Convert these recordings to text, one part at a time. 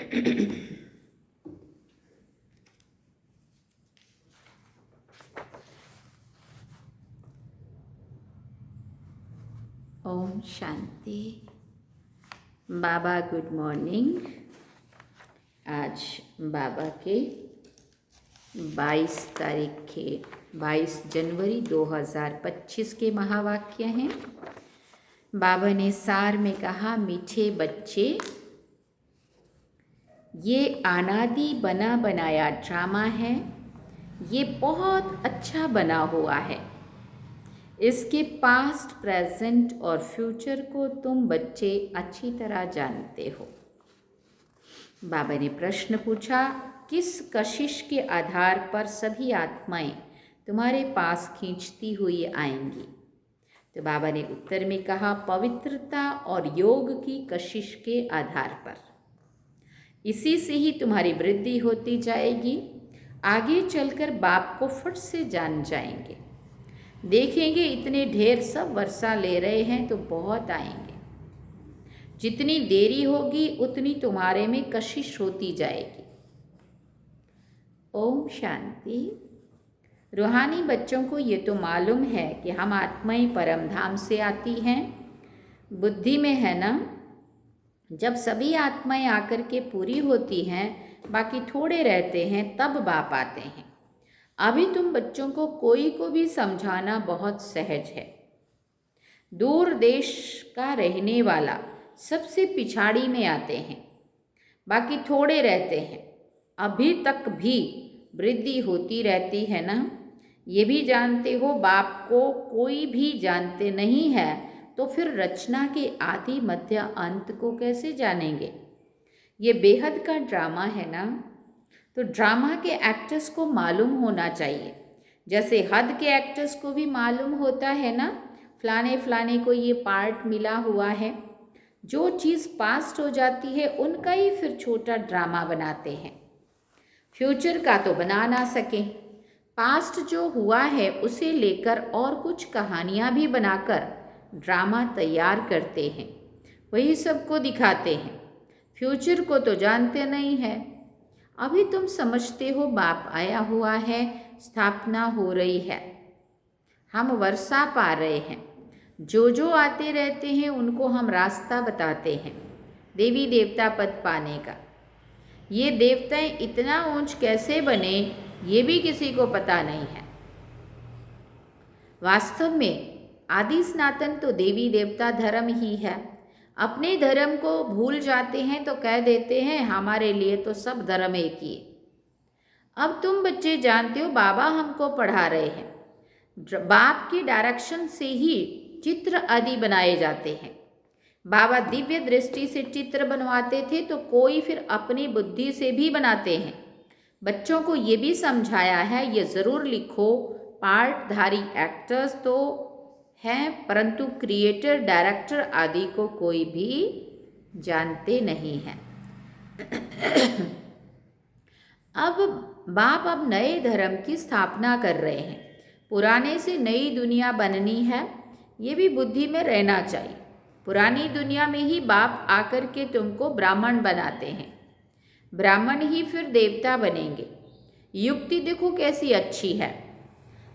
ओम शांति। बाबा good morning. आज बाबा के 22 जनवरी 2025 के महावाक्य हैं। बाबा ने सार में कहा, मीठे बच्चे, ये अनादि बना बनाया ड्रामा है। ये बहुत अच्छा बना हुआ है। इसके पास्ट, प्रेजेंट और फ्यूचर को तुम बच्चे अच्छी तरह जानते हो। बाबा ने प्रश्न पूछा, किस कशिश के आधार पर सभी आत्माएं तुम्हारे पास खींचती हुई आएंगी? तो बाबा ने उत्तर में कहा, पवित्रता और योग की कशिश के आधार पर। इसी से ही तुम्हारी वृद्धि होती जाएगी। आगे चलकर बाप को फट से जान जाएंगे। देखेंगे इतने ढेर सब वर्षा ले रहे हैं तो बहुत आएंगे। जितनी देरी होगी उतनी तुम्हारे में कशिश होती जाएगी। ओम शांति। रूहानी बच्चों को ये तो मालूम है कि हम आत्माएं परम धाम से आती हैं। बुद्धि में है ना, जब सभी आत्माएं आकर के पूरी होती हैं, बाकी थोड़े रहते हैं, तब बाप आते हैं। अभी तुम बच्चों को कोई को भी समझाना बहुत सहज है। दूर देश का रहने वाला सबसे पिछाड़ी में आते हैं, बाकी थोड़े रहते हैं। अभी तक भी वृद्धि होती रहती है ना। ये भी जानते हो, बाप को कोई भी जानते नहीं है तो फिर रचना के आदि मध्य अंत को कैसे जानेंगे? ये बेहद का ड्रामा है ना। तो ड्रामा के एक्टर्स को मालूम होना चाहिए, जैसे हद के एक्टर्स को भी मालूम होता है ना, फलाने फलाने को ये पार्ट मिला हुआ है। जो चीज़ पास्ट हो जाती है उनका ही फिर छोटा ड्रामा बनाते हैं। फ्यूचर का तो बना ना सके। पास्ट जो हुआ है उसे लेकर और कुछ कहानियाँ भी बनाकर ड्रामा तैयार करते हैं, वही सबको दिखाते हैं। फ्यूचर को तो जानते नहीं है। अभी तुम समझते हो बाप आया हुआ है, स्थापना हो रही है, हम वर्षा पा रहे हैं। जो जो आते रहते हैं उनको हम रास्ता बताते हैं देवी देवता पद पाने का। ये देवताएं इतना ऊंच कैसे बने, ये भी किसी को पता नहीं है। वास्तव में आदि सनातन तो देवी देवता धर्म ही है। अपने धर्म को भूल जाते हैं तो कह देते हैं हमारे लिए तो सब धर्म एक ही है। अब तुम बच्चे जानते हो, बाबा हमको पढ़ा रहे हैं। बाप की डायरेक्शन से ही चित्र आदि बनाए जाते हैं। बाबा दिव्य दृष्टि से चित्र बनवाते थे तो कोई फिर अपनी बुद्धि से भी बनाते हैं। बच्चों को ये भी समझाया है, ये ज़रूर लिखो, पार्टधारी एक्टर्स तो हैं परंतु क्रिएटर, डायरेक्टर आदि को कोई भी जानते नहीं हैं। अब बाप नए धर्म की स्थापना कर रहे हैं। पुराने से नई दुनिया बननी है, ये भी बुद्धि में रहना चाहिए। पुरानी दुनिया में ही बाप आकर के तुमको ब्राह्मण बनाते हैं, ब्राह्मण ही फिर देवता बनेंगे। युक्ति देखो कैसी अच्छी है।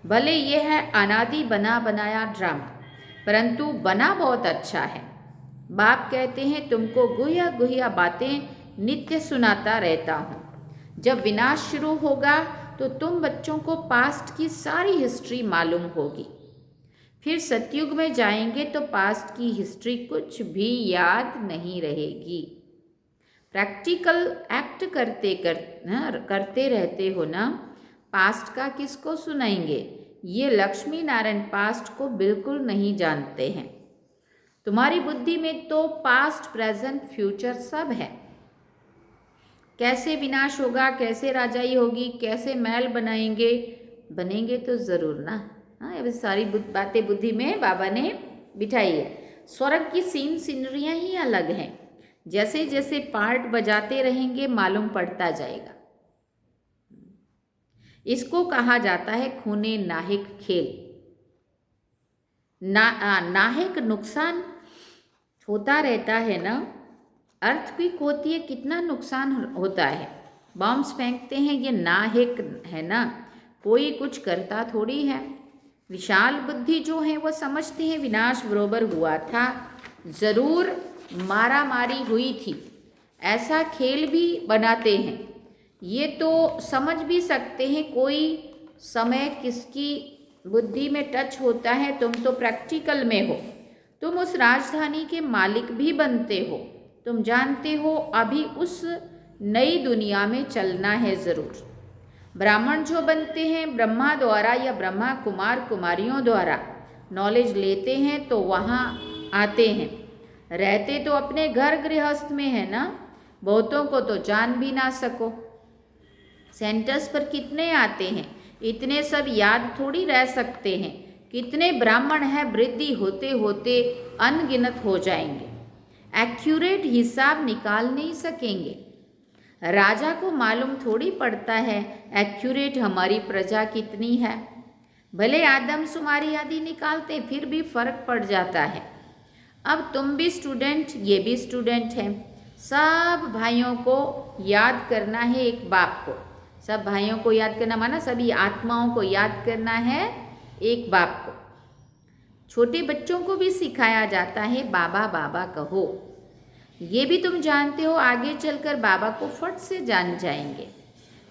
भले ये है अनादि बना बनाया ड्रामा, परंतु बना बहुत अच्छा है। बाप कहते हैं तुमको गुह्या गुह्या बातें नित्य सुनाता रहता हूँ। जब विनाश शुरू होगा तो तुम बच्चों को पास्ट की सारी हिस्ट्री मालूम होगी। फिर सतयुग में जाएंगे तो पास्ट की हिस्ट्री कुछ भी याद नहीं रहेगी। प्रैक्टिकल एक्ट करते रहते हो ना, पास्ट का किसको सुनाएंगे? ये लक्ष्मी नारायण पास्ट को बिल्कुल नहीं जानते हैं। तुम्हारी बुद्धि में तो पास्ट, प्रेजेंट, फ्यूचर सब है। कैसे विनाश होगा, कैसे राजाई होगी, कैसे महल बनेंगे तो ज़रूर ना। हाँ, ये सारी बातें बुद्धि में बाबा ने बिठाई है। स्वर्ग की सीनरियाँ ही अलग हैं। जैसे जैसे पार्ट बजाते रहेंगे मालूम पड़ता जाएगा। इसको कहा जाता है खूने नाहिक खेल। नाहिक नुकसान होता रहता है ना, अर्थक्वेक होती है, कितना नुकसान होता है। बॉम्ब्स फेंकते हैं, ये नाहिक है ना, कोई कुछ करता थोड़ी है। विशाल बुद्धि जो है वो समझते हैं विनाश बरोबर हुआ था, ज़रूर मारा मारी हुई थी, ऐसा खेल भी बनाते हैं। ये तो समझ भी सकते हैं कोई समय किसकी बुद्धि में टच होता है। तुम तो प्रैक्टिकल में हो, तुम उस राजधानी के मालिक भी बनते हो, तुम जानते हो अभी उस नई दुनिया में चलना है ज़रूर। ब्राह्मण जो बनते हैं ब्रह्मा द्वारा या ब्रह्मा कुमार कुमारियों द्वारा नॉलेज लेते हैं तो वहाँ आते हैं, रहते तो अपने घर गृहस्थ में है ना, बहुतों को तो जान भी ना सको। सेंटर्स पर कितने आते हैं, इतने सब याद थोड़ी रह सकते हैं। कितने ब्राह्मण हैं, वृद्धि होते होते अनगिनत हो जाएंगे, एक्यूरेट हिसाब निकाल नहीं सकेंगे। राजा को मालूम थोड़ी पड़ता है एक्यूरेट हमारी प्रजा कितनी है। भले आदमशुमारी आदि निकालते फिर भी फर्क पड़ जाता है। अब तुम भी स्टूडेंट, ये भी स्टूडेंट हैं, सब भाइयों को याद करना है एक बाप को। सब भाइयों को याद करना माना सभी आत्माओं को याद करना है एक बाप को। छोटे बच्चों को भी सिखाया जाता है बाबा बाबा कहो। ये भी तुम जानते हो आगे चलकर बाबा को फट से जान जाएंगे।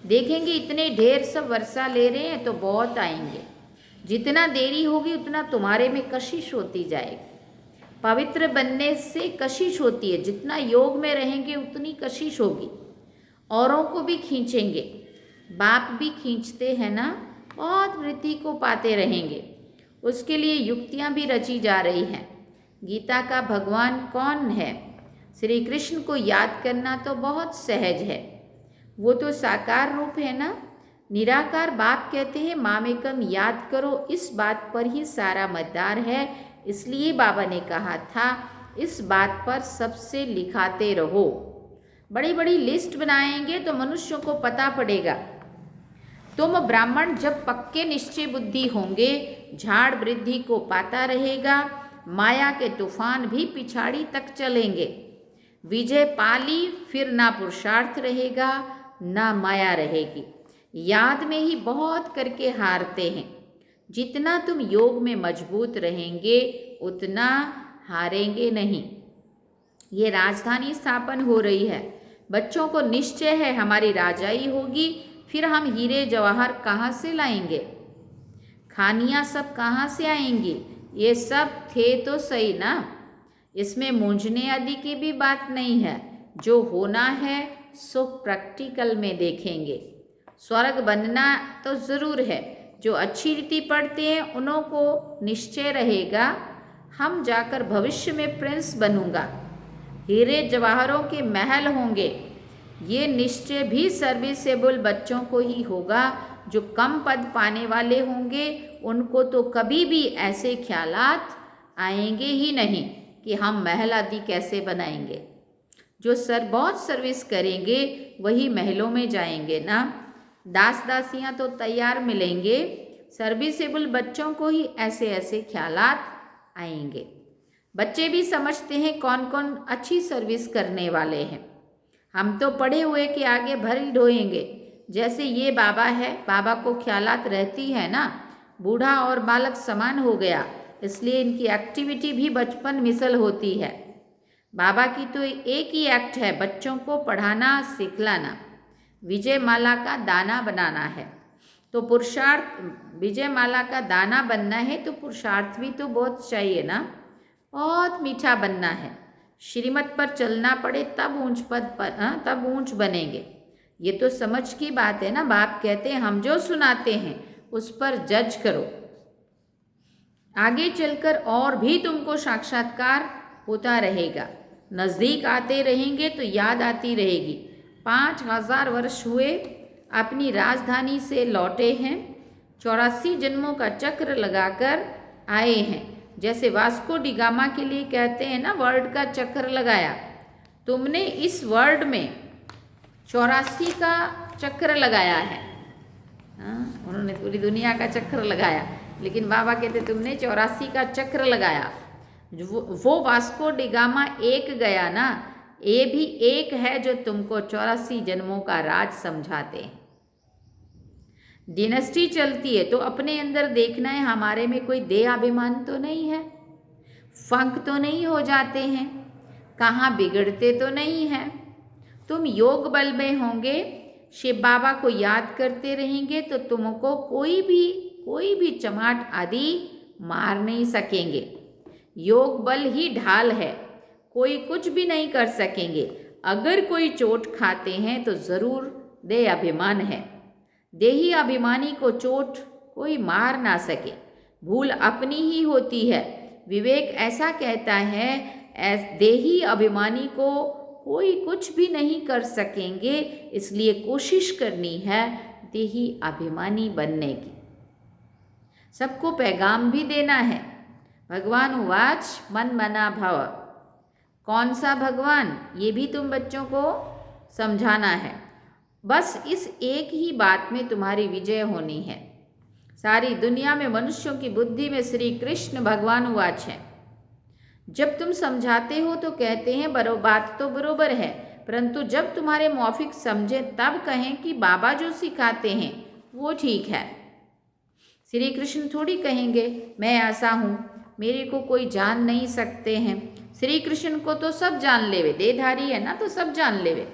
देखेंगे इतने ढेर सब वर्षा ले रहे हैं तो बहुत आएंगे। जितना देरी होगी उतना तुम्हारे में कशिश होती जाएगी। पवित्र बनने से कशिश होती है, जितना योग में रहेंगे उतनी कशिश होगी। औरों को भी खींचेंगे, बाप भी खींचते हैं ना, बहुत वृद्धि को पाते रहेंगे। उसके लिए युक्तियाँ भी रची जा रही हैं। गीता का भगवान कौन है? श्री कृष्ण को याद करना तो बहुत सहज है, वो तो साकार रूप है ना। निराकार बाप कहते हैं मामेकम याद करो, इस बात पर ही सारा मदार है। इसलिए बाबा ने कहा था इस बात पर सबसे लिखाते रहो। बड़ी बड़ी लिस्ट बनाएंगे तो मनुष्यों को पता पड़ेगा। तुम ब्राह्मण जब पक्के निश्चय बुद्धि होंगे, झाड़ वृद्धि को पाता रहेगा, माया के तूफान भी पिछाड़ी तक चलेंगे। विजय पाली फिर ना पुरुषार्थ रहेगा ना माया रहेगी। याद में ही बहुत करके हारते हैं। जितना तुम योग में मजबूत रहेंगे उतना हारेंगे नहीं। ये राजधानी स्थापन हो रही है, बच्चों को निश्चय है हमारी राजाई होगी। फिर हम हीरे जवाहर कहाँ से लाएंगे? खानियाँ सब कहाँ से आएंगी? ये सब थे तो सही ना, इसमें मूंझने आदि की भी बात नहीं है। जो होना है सो प्रैक्टिकल में देखेंगे। स्वर्ग बनना तो ज़रूर है। जो अच्छी रीति पढ़ते हैं उन्हों को निश्चय रहेगा हम जाकर भविष्य में प्रिंस बनूंगा, हीरे जवाहरों के महल होंगे। ये निश्चय भी सर्विसेबल बच्चों को ही होगा। जो कम पद पाने वाले होंगे उनको तो कभी भी ऐसे ख्यालात आएंगे ही नहीं कि हम महल आदि कैसे बनाएंगे। जो बहुत सर्विस करेंगे वही महलों में जाएंगे ना। दास दासियाँ तो तैयार मिलेंगे, सर्विसेबल बच्चों को ही ऐसे ऐसे ख्यालात आएंगे। बच्चे भी समझते हैं कौन कौन अच्छी सर्विस करने वाले हैं। हम तो पढ़े हुए के आगे भर ही ढोएंगे। जैसे ये बाबा है, बाबा को ख्यालात रहती है ना, बूढ़ा और बालक समान हो गया, इसलिए इनकी एक्टिविटी भी बचपन मिसल होती है। बाबा की तो एक ही एक्ट है, बच्चों को पढ़ाना सिखलाना। विजय माला का दाना बनाना है तो पुरुषार्थ, विजय माला का दाना बनना है तो पुरुषार्थ भी तो बहुत चाहिए ना, बहुत मीठा बनना है। श्रीमत पर चलना पड़े तब ऊंच पद पर तब ऊंच बनेंगे। ये तो समझ की बात है ना। बाप कहते हैं हम जो सुनाते हैं उस पर जज करो। आगे चलकर और भी तुमको साक्षात्कार होता रहेगा। नज़दीक आते रहेंगे तो याद आती रहेगी। 5000 वर्ष हुए अपनी राजधानी से लौटे हैं, 84 जन्मों का चक्र लगाकर आए हैं। जैसे वास्को डी गामा के लिए कहते हैं ना वर्ल्ड का चक्कर लगाया, तुमने इस वर्ल्ड में 84 का चक्र लगाया है। उन्होंने पूरी दुनिया का चक्र लगाया, लेकिन बाबा कहते तुमने 84 का चक्र लगाया। वो वास्को डी गामा एक गया ना, ये भी एक है जो तुमको 84 जन्मों का राज समझाते हैं। डिनेस्टी चलती है तो अपने अंदर देखना है हमारे में कोई देह अभिमान तो नहीं है, फंक तो नहीं हो जाते हैं, कहाँ बिगड़ते तो नहीं हैं। तुम योग बल में होंगे, शिव बाबा को याद करते रहेंगे तो तुमको कोई भी चमाट आदि मार नहीं सकेंगे। योग बल ही ढाल है, कोई कुछ भी नहीं कर सकेंगे। अगर कोई चोट खाते हैं तो ज़रूर देह अभिमान है। देही अभिमानी को चोट कोई मार ना सके, भूल अपनी ही होती है। विवेक ऐसा कहता है देही अभिमानी को कोई कुछ भी नहीं कर सकेंगे, इसलिए कोशिश करनी है देही अभिमानी बनने की। सबको पैगाम भी देना है। भगवान उवाच मन मना भव। कौन सा भगवान, ये भी तुम बच्चों को समझाना है। बस इस एक ही बात में तुम्हारी विजय होनी है। सारी दुनिया में मनुष्यों की बुद्धि में श्री कृष्ण भगवान उवाच है। जब तुम समझाते हो तो कहते हैं बात तो बरोबर है, परंतु जब तुम्हारे मौफिक समझे तब कहें कि बाबा जो सिखाते हैं वो ठीक है। श्री कृष्ण थोड़ी कहेंगे मैं ऐसा हूँ, मेरे को कोई जान नहीं सकते हैं। श्री कृष्ण को तो सब जान लेवे, देहधारी है ना तो सब जान लेवे।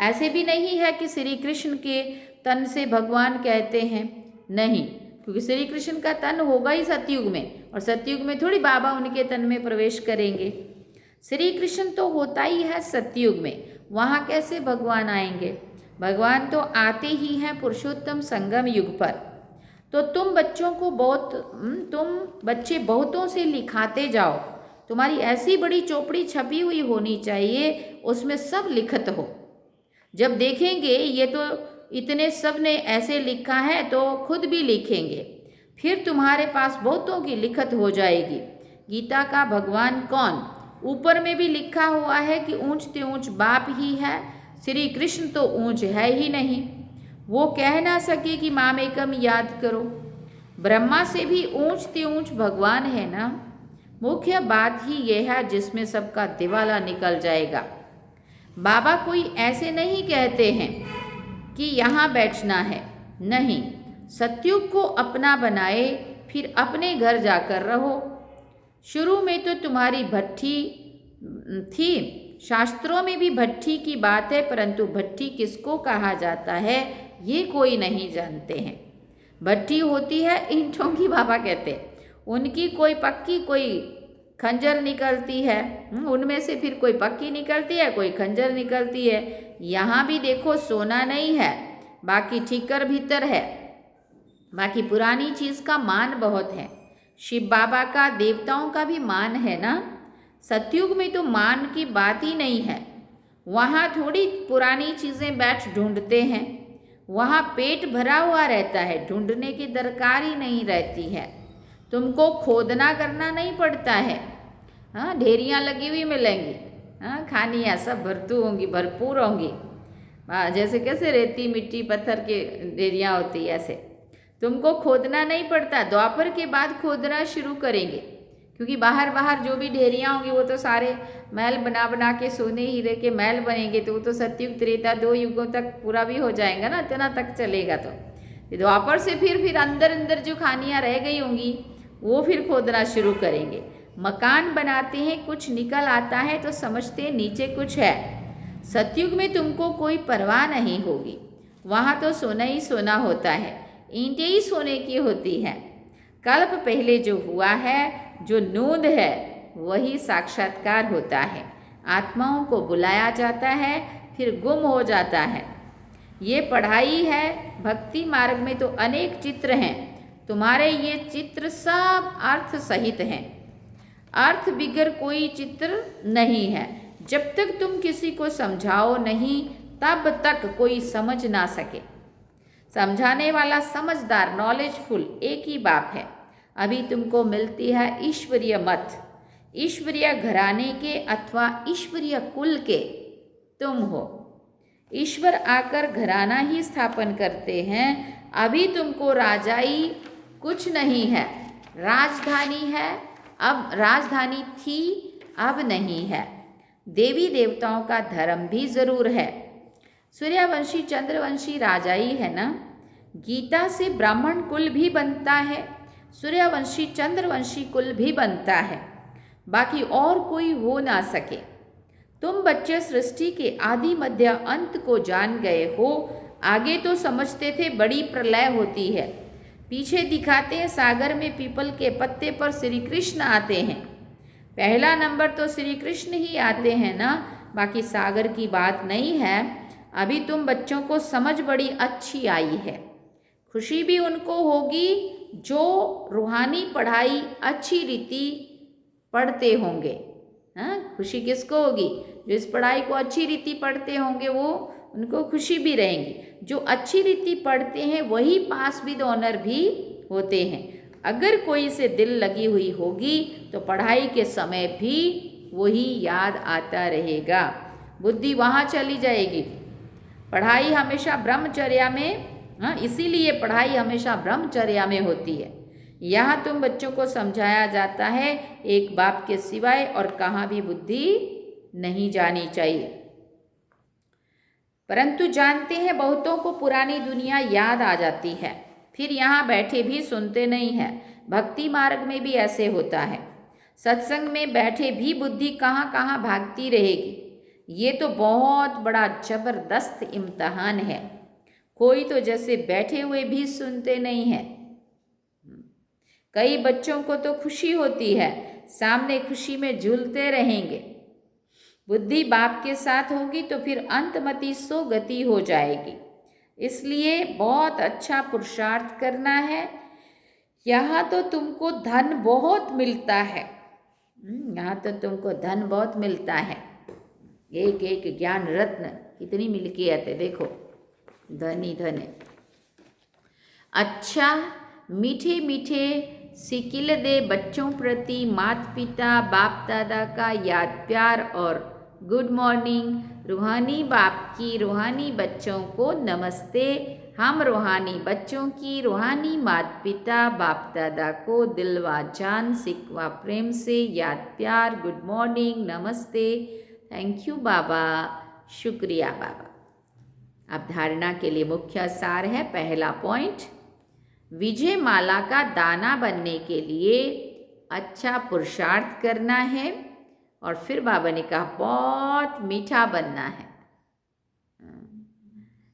ऐसे भी नहीं है कि श्री कृष्ण के तन से भगवान कहते हैं, नहीं, क्योंकि श्री कृष्ण का तन होगा ही सतयुग में, और सतयुग में थोड़ी बाबा उनके तन में प्रवेश करेंगे। श्री कृष्ण तो होता ही है सतयुग में, वहाँ कैसे भगवान आएंगे। भगवान तो आते ही हैं पुरुषोत्तम संगम युग पर। तो तुम बच्चे बहुतों से लिखाते जाओ। तुम्हारी ऐसी बड़ी चौपड़ी छपी हुई होनी चाहिए, उसमें सब लिखत हो। जब देखेंगे ये तो इतने सब ने ऐसे लिखा है तो खुद भी लिखेंगे, फिर तुम्हारे पास बहुतों की लिखत हो जाएगी। गीता का भगवान कौन, ऊपर में भी लिखा हुआ है कि ऊंचते ऊंच बाप ही है। श्री कृष्ण तो ऊंच है ही नहीं, वो कह ना सके कि मामेकम याद करो। ब्रह्मा से भी ऊंचते ऊंच भगवान है ना। मुख्य बात ही यह है जिसमें सबका दिवाला निकल जाएगा। बाबा कोई ऐसे नहीं कहते हैं कि यहाँ बैठना है, नहीं, सतयुग को अपना बनाए फिर अपने घर जाकर रहो। शुरू में तो तुम्हारी भट्ठी थी, शास्त्रों में भी भट्ठी की बात है, परंतु भट्ठी किसको कहा जाता है ये कोई नहीं जानते हैं। भट्ठी होती है ईंटों की, बाबा कहते हैं, उनकी कोई पक्की कोई खंजर निकलती है, उनमें से फिर कोई पक्की निकलती है, कोई खंजर निकलती है। यहाँ भी देखो सोना नहीं है, बाकी ठीकर भीतर है, बाकी पुरानी चीज़ का मान बहुत है। शिव बाबा का, देवताओं का भी मान है ना। सतयुग में तो मान की बात ही नहीं है, वहाँ थोड़ी पुरानी चीज़ें बैठ ढूंढते हैं, वहाँ पेट भरा हुआ रहता है, ढूंढने की दरकार ही नहीं रहती है। तुमको खोदना करना नहीं पड़ता है। हाँ, ढेरियाँ लगी हुई मिलेंगी, हाँ, खानियाँ सब भरपूर होंगी। जैसे कैसे रेती मिट्टी पत्थर के ढेरियाँ होती है, ऐसे तुमको खोदना नहीं पड़ता। द्वापर के बाद खोदना शुरू करेंगे, क्योंकि बाहर जो भी ढेरियाँ होंगी वो तो सारे महल बना के सोने हीरे के महल बनेंगे, तो वो तो सतयुग त्रेता 2 युगों तक पूरा भी हो जाएगा ना, इतना तक चलेगा। तो द्वापर से फिर अंदर जो खानियाँ रह गई होंगी वो फिर खोदना शुरू करेंगे। मकान बनाते हैं, कुछ निकल आता है तो समझते नीचे कुछ है। सतयुग में तुमको कोई परवाह नहीं होगी, वहाँ तो सोना ही सोना होता है, ईंटें ही सोने की होती है। कल्प पहले जो हुआ है, जो नूंद है, वही साक्षात्कार होता है। आत्माओं को बुलाया जाता है, फिर गुम हो जाता है। ये पढ़ाई है। भक्ति मार्ग में तो अनेक चित्र हैं, तुम्हारे ये चित्र सब अर्थ सहित हैं। अर्थ बिगर कोई चित्र नहीं है। जब तक तुम किसी को समझाओ नहीं, तब तक कोई समझ ना सके। समझाने वाला समझदार, नॉलेजफुल एक ही बाप है। अभी तुमको मिलती है ईश्वरीय मत। ईश्वरीय घराने के अथवा ईश्वरीय कुल के तुम हो। ईश्वर आकर घराना ही स्थापन करते हैं। अभी तुमको राजाई कुछ नहीं है, राजधानी है। अब राजधानी थी, अब नहीं है। देवी देवताओं का धर्म भी जरूर है। सूर्यवंशी चंद्रवंशी राजा ही है ना। गीता से ब्राह्मण कुल भी बनता है, सूर्यवंशी चंद्रवंशी कुल भी बनता है, बाकी और कोई हो ना सके। तुम बच्चे सृष्टि के आदि मध्य अंत को जान गए हो। आगे तो समझते थे बड़ी प्रलय होती है, पीछे दिखाते हैं सागर में पीपल के पत्ते पर श्री कृष्ण आते हैं। पहला नंबर तो श्री कृष्ण ही आते हैं ना, बाकी सागर की बात नहीं है। अभी तुम बच्चों को समझ बड़ी अच्छी आई है। खुशी भी उनको होगी जो रूहानी पढ़ाई अच्छी रीति पढ़ते होंगे। हाँ, खुशी किसको होगी? जो इस पढ़ाई को अच्छी रीति पढ़ते होंगे वो उनको खुशी भी रहेंगी। जो अच्छी रीति पढ़ते हैं वही पास विद ऑनर भी होते हैं। अगर कोई से दिल लगी हुई होगी तो पढ़ाई के समय भी वही याद आता रहेगा, बुद्धि वहाँ चली जाएगी। पढ़ाई हमेशा ब्रह्मचर्या में, हाँ, इसीलिए पढ़ाई हमेशा ब्रह्मचर्या में होती है। यहाँ तुम बच्चों को समझाया जाता है एक बाप के सिवाय और कहाँ भी बुद्धि नहीं जानी चाहिए। परंतु जानते हैं बहुतों को पुरानी दुनिया याद आ जाती है, फिर यहाँ बैठे भी सुनते नहीं हैं। भक्ति मार्ग में भी ऐसे होता है। सत्संग में बैठे भी बुद्धि कहाँ कहाँ भागती रहेगी। ये तो बहुत बड़ा जबरदस्त इम्तहान है। कोई तो जैसे बैठे हुए भी सुनते नहीं है। कई बच्चों को तो खुशी होती है, सामने खुशी में झूलते रहेंगे। बुद्धि बाप के साथ होगी तो फिर अंतमति सो गति हो जाएगी। इसलिए बहुत अच्छा पुरुषार्थ करना है। यहाँ तो तुमको धन बहुत मिलता है, यहाँ तो तुमको धन बहुत मिलता है। एक एक ज्ञान रत्न कितनी मिल्कियत है, देखो, धन ही धन है। अच्छा, मीठे मीठे सिकिल दे बच्चों प्रति माता पिता बाप दादा का याद प्यार और गुड मॉर्निंग। रूहानी बाप की रूहानी बच्चों को नमस्ते। हम रूहानी बच्चों की रूहानी माता पिता बाप दादा को दिलवा जान सिकवा प्रेम से याद प्यार, गुड मॉर्निंग, नमस्ते, थैंक यू बाबा, शुक्रिया बाबा। अब धारणा के लिए मुख्य सार है। पहला पॉइंट, विजय माला का दाना बनने के लिए अच्छा पुरुषार्थ करना है। और फिर बाबा ने कहा बहुत मीठा बनना है,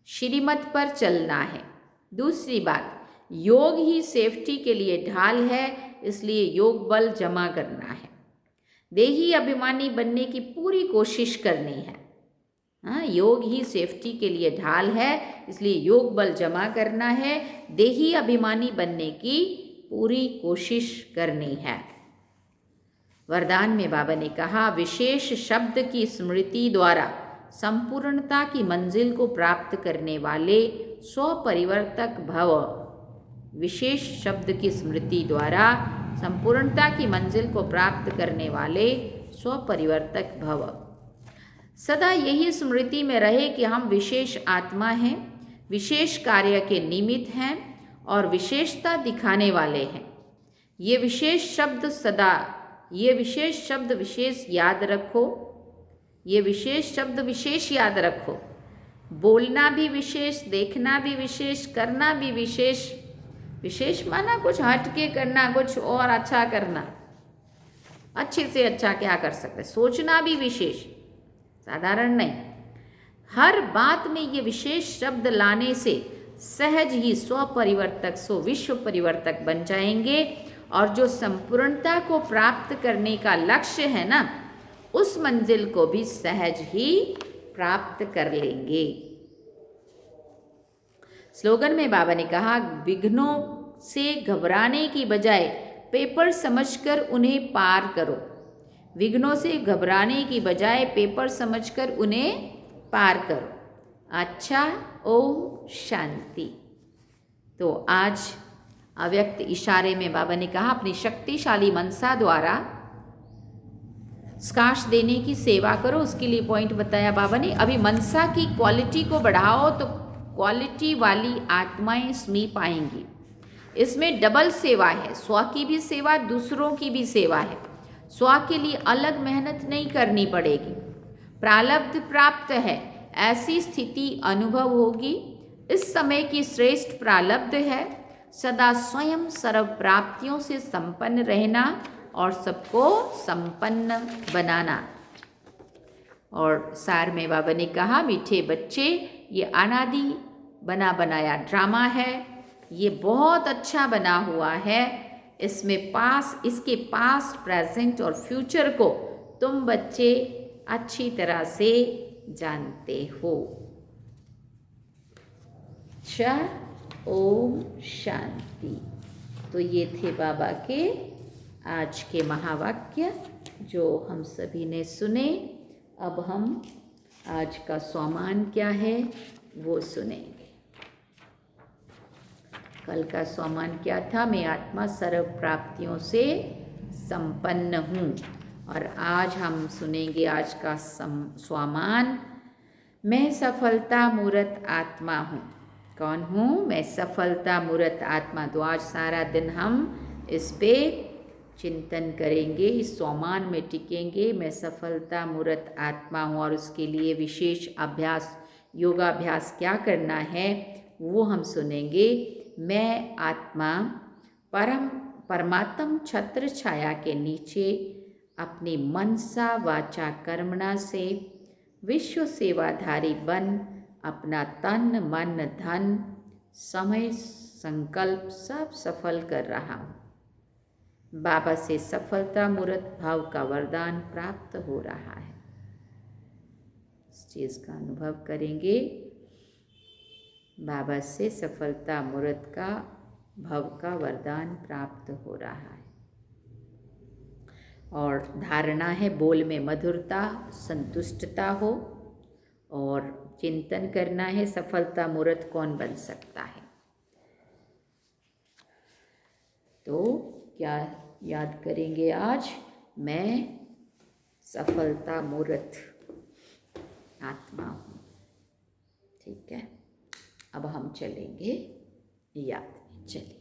श्रीमत पर चलना है। दूसरी बात, योग ही सेफ्टी के लिए ढाल है, इसलिए योग बल जमा करना है। देही अभिमानी बनने की पूरी कोशिश करनी है। हाँ, योग ही सेफ्टी के लिए ढाल है, इसलिए योग बल जमा करना है। देही अभिमानी बनने की पूरी कोशिश करनी है। वरदान में बाबा ने कहा विशेष शब्द की स्मृति द्वारा संपूर्णता की मंजिल को प्राप्त करने वाले स्वपरिवर्तक भव। विशेष शब्द की स्मृति द्वारा संपूर्णता की मंजिल को प्राप्त करने वाले स्वपरिवर्तक भव। सदा यही स्मृति में रहे कि हम विशेष आत्मा हैं, विशेष कार्य के निमित्त हैं और विशेषता दिखाने वाले हैं। ये विशेष शब्द विशेष याद रखो। ये विशेष शब्द विशेष याद रखो। बोलना भी विशेष, देखना भी विशेष, करना भी विशेष। विशेष माना कुछ हटके करना, कुछ और अच्छा करना। अच्छे से अच्छा क्या कर सकते, सोचना भी विशेष, साधारण नहीं। हर बात में ये विशेष शब्द लाने से सहज ही स्वपरिवर्तक सो विश्व परिवर्तक बन जाएंगे और जो संपूर्णता को प्राप्त करने का लक्ष्य है ना, उस मंजिल को भी सहज ही प्राप्त कर लेंगे। स्लोगन में बाबा ने कहा विघ्नों से घबराने की बजाय पेपर समझकर उन्हें पार करो। विघ्नों से घबराने की बजाय पेपर समझकर उन्हें पार करो। अच्छा, ओम शांति। तो आज अव्यक्त इशारे में बाबा ने कहा अपनी शक्तिशाली मनसा द्वारा स्काश देने की सेवा करो। उसके लिए पॉइंट बताया बाबा ने। अभी मनसा की क्वालिटी को बढ़ाओ तो क्वालिटी वाली आत्माएं समीप आएंगी। इसमें डबल सेवा है, स्व की भी सेवा, दूसरों की भी सेवा है। स्व के लिए अलग मेहनत नहीं करनी पड़ेगी, प्रारब्ध प्राप्त है, ऐसी स्थिति अनुभव होगी। इस समय की श्रेष्ठ प्रारब्ध है सदा स्वयं सर्व प्राप्तियों से संपन्न रहना और सबको संपन्न बनाना। और सार में बाबा ने कहा, मीठे बच्चे, ये अनादि बना बनाया ड्रामा है, ये बहुत अच्छा बना हुआ है। इसमें इसके पास्ट, प्रेजेंट और फ्यूचर को तुम बच्चे अच्छी तरह से जानते हो। अच्छा, ओम शांति। तो ये थे बाबा के आज के महावाक्य जो हम सभी ने सुने। अब हम आज का स्वामान क्या है वो सुनेंगे। कल का स्वामान क्या था? मैं आत्मा सर्व प्राप्तियों से संपन्न हूँ। और आज हम सुनेंगे आज का स्वामान, मैं सफलता मूर्त आत्मा हूँ। कौन हूँ? मैं सफलता मूर्त आत्मा। तो आज सारा दिन हम इस पे चिंतन करेंगे, इस स्वामान में टिकेंगे। मैं सफलता मूर्त आत्मा हूँ। और उसके लिए विशेष अभ्यास, योगाभ्यास क्या करना है वो हम सुनेंगे। मैं आत्मा परमात्म छत्र छाया के नीचे अपनी मनसा वाचा कर्मणा से विश्व सेवाधारी बन अपना तन मन धन समय संकल्प सब सफल कर रहा हूँ। बाबा से सफलता मूर्त भाव का वरदान प्राप्त हो रहा है। इस चीज़ का अनुभव करेंगे। बाबा से सफलता मूर्त का भव का वरदान प्राप्त हो रहा है। और धारणा है, बोल में मधुरता, संतुष्टता हो। और चिंतन करना है, सफलता मूर्त कौन बन सकता है। तो क्या याद करेंगे आज? मैं सफलता मूर्त आत्मा हूँ। ठीक है, अब हम चलेंगे याद में। चलिए।